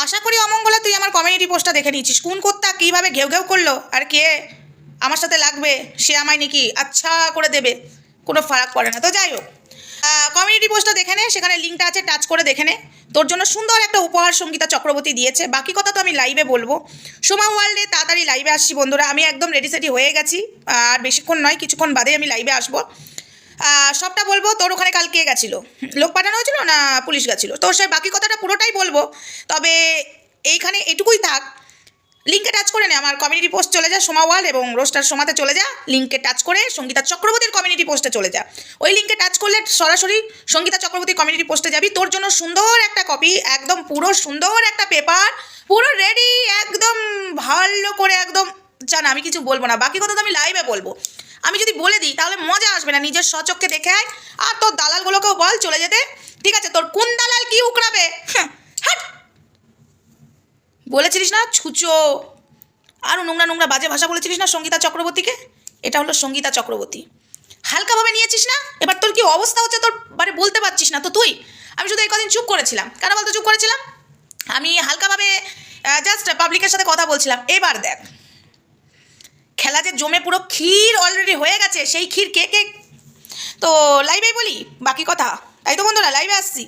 আশা করি অমঙ্গলা তুই আমার কমিউনিটি পোস্টটা দেখে নিয়েছিস। কোন কোত্তা কীভাবে ঘেউ ঘেউ করলো, আর কে আমার সাথে লাগবে সে আমায় নাকি আচ্ছা করে দেবে, কোনো ফারাক পড়ে না। তো যাই হোক, কমিউনিটি পোস্টটা দেখে নে, সেখানে লিঙ্কটা আছে, টাচ করে দেখে নে। তোর জন্য সুন্দর একটা উপহার সঙ্গীতা চক্রবর্তী দিয়েছে। বাকি কথা তো আমি লাইভে বলবো। সোমা ওয়ার্ল্ডে তাড়াতাড়ি লাইভে আসছি বন্ধুরা। আমি একদম রেডি সেডি হয়ে গেছি, আর বেশিক্ষণ নয়, কিছুক্ষণ বাদে আমি লাইভে আসবো। সবটা বলবো। তোর ওখানে কাল কে গেছিলো, লোক পাঠানো হয়েছিল না পুলিশ গেছিলো, তোর সে বাকি কথাটা পুরোটাই বলবো। তবে এইখানে এটুকুই থাক, লিঙ্কে টাচ করে নে, আমার কমিউনিটি পোস্ট চলে যা সোমা ওয়ার্ল্ড এবং রোস্টার সোমাতে চলে যা। লিঙ্কে টাচ করে সঙ্গীতা চক্রবর্তীর কমিউনিটি পোস্টে চলে যা। ওই লিঙ্কে টাচ করলে সরাসরি সঙ্গীতা চক্রবর্তীর কমিউনিটি পোস্টে যাবি। তোর জন্য সুন্দর একটা কপি, একদম পুরো সুন্দর একটা পেপার, পুরো রেডি, একদম ভালো করে একদম। জানা আমি কিছু বলবো না, বাকি কথা তো আমি লাইভে বলবো। আমি যদি বলে দিই তাহলে মজা আসবে না, নিজের স্বচক্ষে দেখে আয়। আর তোর দালালগুলোকেও বল চলে যেতে, ঠিক আছে? তোর কোন দালাল কি উকড়াবে, হাট। বলেছিলিস না ছুঁচো, আরও নোংরা নোংরা বাজে ভাষা বলেছিলিস না সঙ্গীতা চক্রবর্তীকে। এটা হলো সঙ্গীতা চক্রবর্তী, হালকাভাবে নিয়েছিস না? এবার তোর কি অবস্থা হচ্ছে তোর বারে বলতে পারছিস না তো তুই। আমি শুধু এই কদিন চুপ করেছিলাম, কেন বলতো চুপ করেছিলাম? আমি হালকাভাবে জাস্ট পাবলিকের সাথে কথা বলছিলাম। এবার দেখ, খেলা যে জমে পুরো ক্ষীর অলরেডি হয়ে গেছে, সেই ক্ষীর কে কে। তো লাইভেই বলি বাকি কথা, তাই তো বন্ধুরা লাইভে আসছি।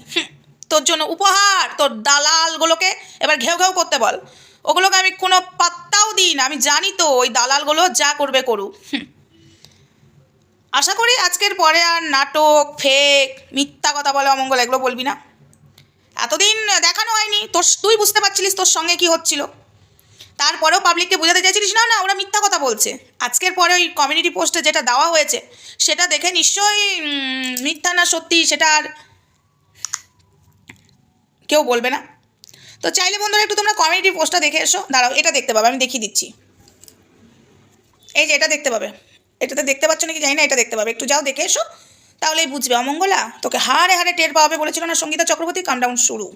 তোর জন্য উপহার, তোর দালালগুলোকে এবার ঘেউ ঘেউ করতে বল। ওগুলোকে আমি কোনো পাত্তাও দিই না, আমি জানি তো ওই দালালগুলো যা করবে করুক। আশা করি আজকের পরে আর নাটক, ফেক, মিথ্যা কথা বলে অমঙ্গল এগুলো বলবি না। এতদিন দেখানো হয়নি তোর, তুই বুঝতে পারছিলিস তোর সঙ্গে কি হচ্ছিল, তারপরেও পাবলিককে বোঝাতে চাইছিলিস না না ওরা মিথ্যা কথা বলছে। আজকের পরে ওই কমিউনিটি পোস্টে যেটা দেওয়া হয়েছে সেটা দেখে নিশ্চয়ই মিথ্যা না সত্যি সেটা আর কেউ বলবে না। তো চাইলে বন্ধুরা একটু তোমরা কমিউনিটি পোস্টটা দেখে এসো। দাঁড়াও, এটা দেখতে পাবে, আমি দেখিয়ে দিচ্ছি। এই যে এটা দেখতে পাবে, এটাতে দেখতে পাচ্ছ নাকি জানি না, এটা দেখতে পাবে, একটু যাও দেখে এসো, তাহলেই বুঝবে। অমঙ্গলা তোকে হাড়ে হাড়ে টের পাওয়াবে বলেছিল না সঙ্গীতা চক্রবর্তী। কাম ডাউন শুরু।